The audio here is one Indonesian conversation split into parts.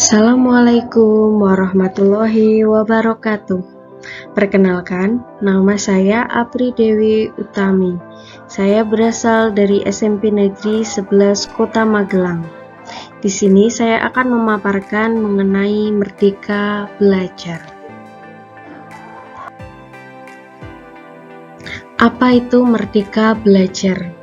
Assalamualaikum warahmatullahi wabarakatuh. Perkenalkan, nama saya Apri Dewi Utami. Saya berasal dari SMP Negeri 11 Kota Magelang. Di sini saya akan memaparkan mengenai Merdeka Belajar. Apa itu Merdeka Belajar?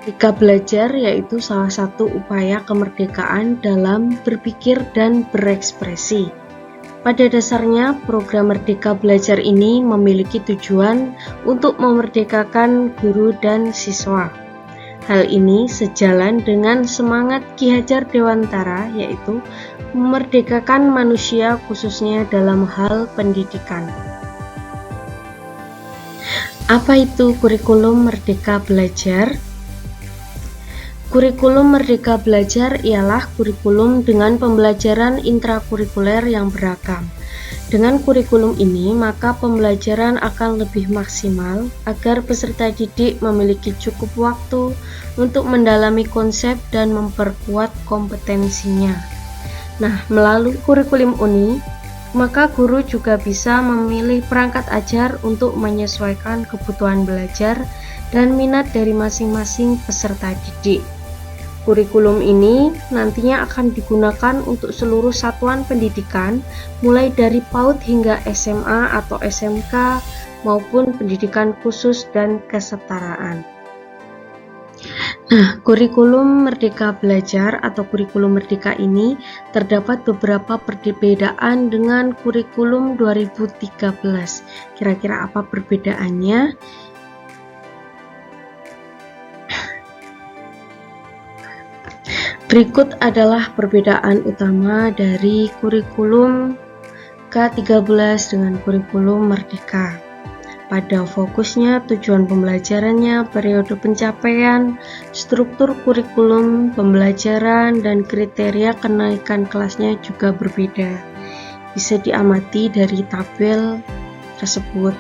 Merdeka belajar yaitu salah satu upaya kemerdekaan dalam berpikir dan berekspresi. Pada dasarnya, program Merdeka Belajar ini memiliki tujuan untuk memerdekakan guru dan siswa. Hal ini sejalan dengan semangat Ki Hajar Dewantara, yaitu memerdekakan manusia khususnya dalam hal pendidikan. Apa itu kurikulum Merdeka Belajar? Kurikulum Merdeka Belajar ialah kurikulum dengan pembelajaran intrakurikuler yang beragam. Dengan kurikulum ini, maka pembelajaran akan lebih maksimal agar peserta didik memiliki cukup waktu untuk mendalami konsep dan memperkuat kompetensinya. Nah, melalui kurikulum ini, maka guru juga bisa memilih perangkat ajar untuk menyesuaikan kebutuhan belajar dan minat dari masing-masing peserta didik. Kurikulum ini nantinya akan digunakan untuk seluruh satuan pendidikan, mulai dari PAUD hingga SMA atau SMK maupun pendidikan khusus dan kesetaraan. Nah, kurikulum Merdeka Belajar atau kurikulum Merdeka ini terdapat beberapa perbedaan dengan kurikulum 2013. Kira-kira apa perbedaannya? Berikut adalah perbedaan utama dari kurikulum K13 dengan kurikulum Merdeka. Pada fokusnya, tujuan pembelajarannya, periode pencapaian, struktur kurikulum pembelajaran, dan kriteria kenaikan kelasnya juga berbeda. Bisa diamati dari tabel tersebut.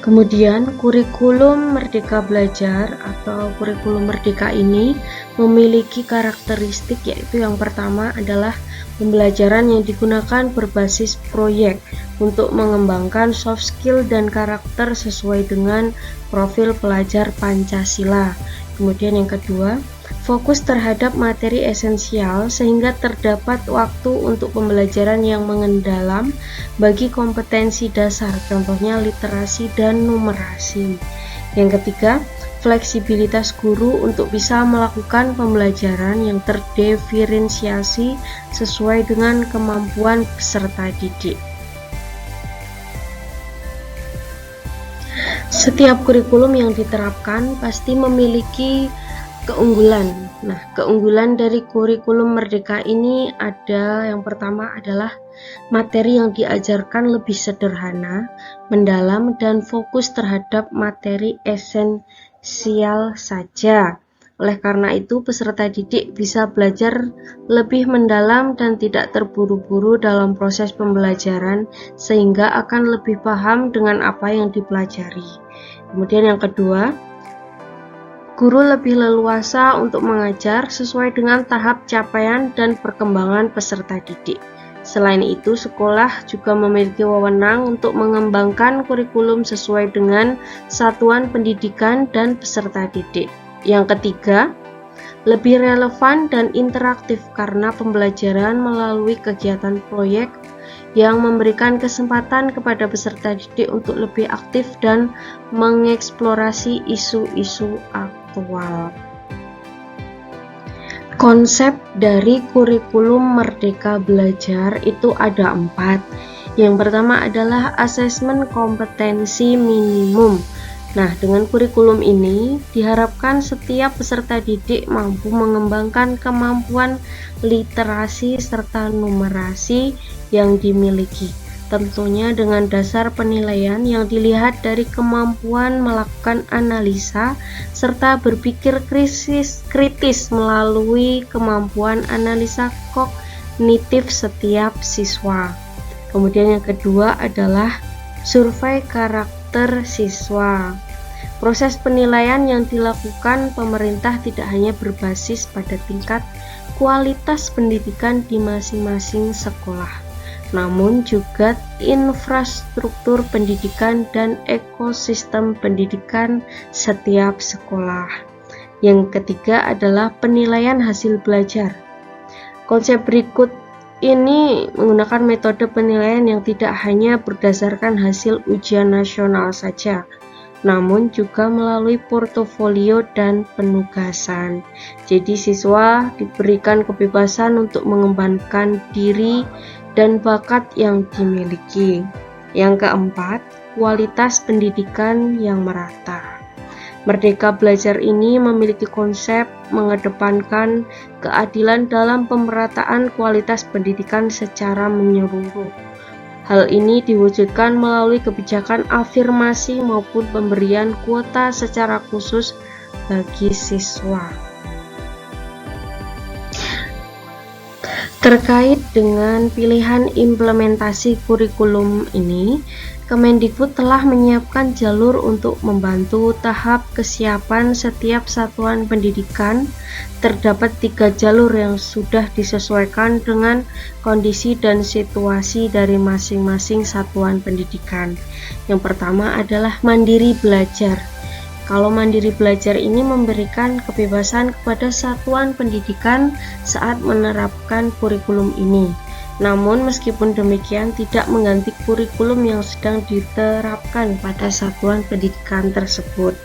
Kemudian, kurikulum Merdeka Belajar atau kurikulum Merdeka ini memiliki karakteristik, yaitu yang pertama adalah pembelajaran yang digunakan berbasis proyek untuk mengembangkan soft skill dan karakter sesuai dengan profil pelajar Pancasila. Kemudian yang kedua, fokus terhadap materi esensial sehingga terdapat waktu untuk pembelajaran yang mendalam bagi kompetensi dasar, contohnya literasi dan numerasi. Yang ketiga, fleksibilitas guru untuk bisa melakukan pembelajaran yang terdiferensiasi sesuai dengan kemampuan peserta didik. Setiap kurikulum yang diterapkan pasti memiliki keunggulan. Nah, keunggulan dari kurikulum Merdeka ini ada yang pertama adalah materi yang diajarkan lebih sederhana, mendalam, dan fokus terhadap materi esensial saja. Oleh karena itu, peserta didik bisa belajar lebih mendalam dan tidak terburu-buru dalam proses pembelajaran, sehingga akan lebih paham dengan apa yang dipelajari. Kemudian yang kedua, guru lebih leluasa untuk mengajar sesuai dengan tahap capaian dan perkembangan peserta didik. Selain itu, sekolah juga memiliki wewenang untuk mengembangkan kurikulum sesuai dengan satuan pendidikan dan peserta didik. Yang ketiga, lebih relevan dan interaktif karena pembelajaran melalui kegiatan proyek yang memberikan kesempatan kepada peserta didik untuk lebih aktif dan mengeksplorasi isu-isu aktual. Konsep dari kurikulum Merdeka Belajar itu ada 4. Yang pertama adalah asesmen kompetensi minimum. Nah, dengan kurikulum ini diharapkan setiap peserta didik mampu mengembangkan kemampuan literasi serta numerasi yang dimiliki. Tentunya dengan dasar penilaian yang dilihat dari kemampuan melakukan analisa serta berpikir kritis melalui kemampuan analisa kognitif setiap siswa. Kemudian yang kedua adalah survei karakter siswa. Proses penilaian yang dilakukan pemerintah tidak hanya berbasis pada tingkat kualitas pendidikan di masing-masing sekolah, namun juga infrastruktur pendidikan dan ekosistem pendidikan setiap sekolah. Yang ketiga adalah penilaian hasil belajar. Konsep berikut ini menggunakan metode penilaian yang tidak hanya berdasarkan hasil ujian nasional saja, namun juga melalui portofolio dan penugasan. Jadi siswa diberikan kebebasan untuk mengembangkan diri dan bakat yang dimiliki. Yang keempat, kualitas pendidikan yang merata. Merdeka Belajar ini memiliki konsep mengedepankan keadilan dalam pemerataan kualitas pendidikan secara menyeluruh. Hal ini diwujudkan melalui kebijakan afirmasi maupun pemberian kuota secara khusus bagi siswa. Terkait dengan pilihan implementasi kurikulum ini, Kemendikbud telah menyiapkan jalur untuk membantu tahap kesiapan setiap satuan pendidikan. Terdapat 3 jalur yang sudah disesuaikan dengan kondisi dan situasi dari masing-masing satuan pendidikan. Yang pertama adalah mandiri belajar. Kalau mandiri belajar ini memberikan kebebasan kepada satuan pendidikan saat menerapkan kurikulum ini. Namun meskipun demikian tidak mengganti kurikulum yang sedang diterapkan pada satuan pendidikan tersebut.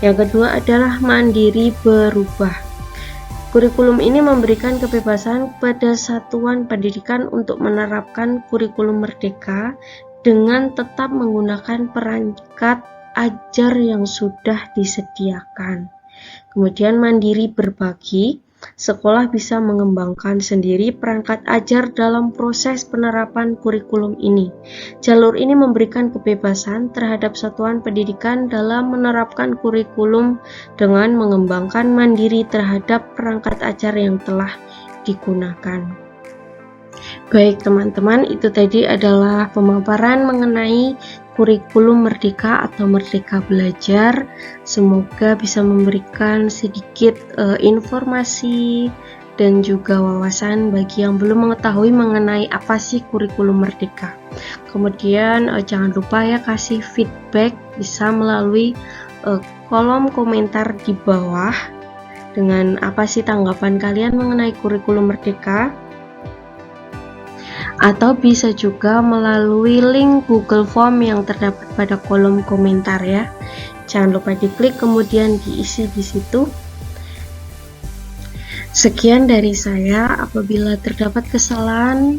Yang kedua adalah mandiri berubah. Kurikulum ini memberikan kebebasan kepada satuan pendidikan untuk menerapkan kurikulum merdeka dengan tetap menggunakan perangkat ajar yang sudah disediakan. Kemudian mandiri berbagi. Sekolah bisa mengembangkan sendiri perangkat ajar dalam proses penerapan kurikulum ini. Jalur ini memberikan kebebasan terhadap satuan pendidikan dalam menerapkan kurikulum dengan mengembangkan mandiri terhadap perangkat ajar yang telah digunakan. Baik teman-teman, itu tadi adalah pemaparan mengenai kurikulum merdeka atau Merdeka Belajar. Semoga bisa memberikan sedikit informasi dan juga wawasan bagi yang belum mengetahui mengenai apa sih kurikulum merdeka. Kemudian jangan lupa ya kasih feedback bisa melalui kolom komentar di bawah dengan apa sih tanggapan kalian mengenai kurikulum merdeka. Atau bisa juga melalui link Google Form yang terdapat pada kolom komentar ya. Jangan lupa diklik kemudian diisi di situ. Sekian dari saya. Apabila terdapat kesalahan,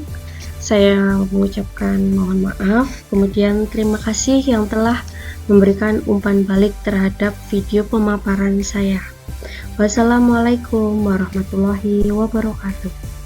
saya mengucapkan mohon maaf. Kemudian terima kasih yang telah memberikan umpan balik terhadap video pemaparan saya. Wassalamualaikum warahmatullahi wabarakatuh.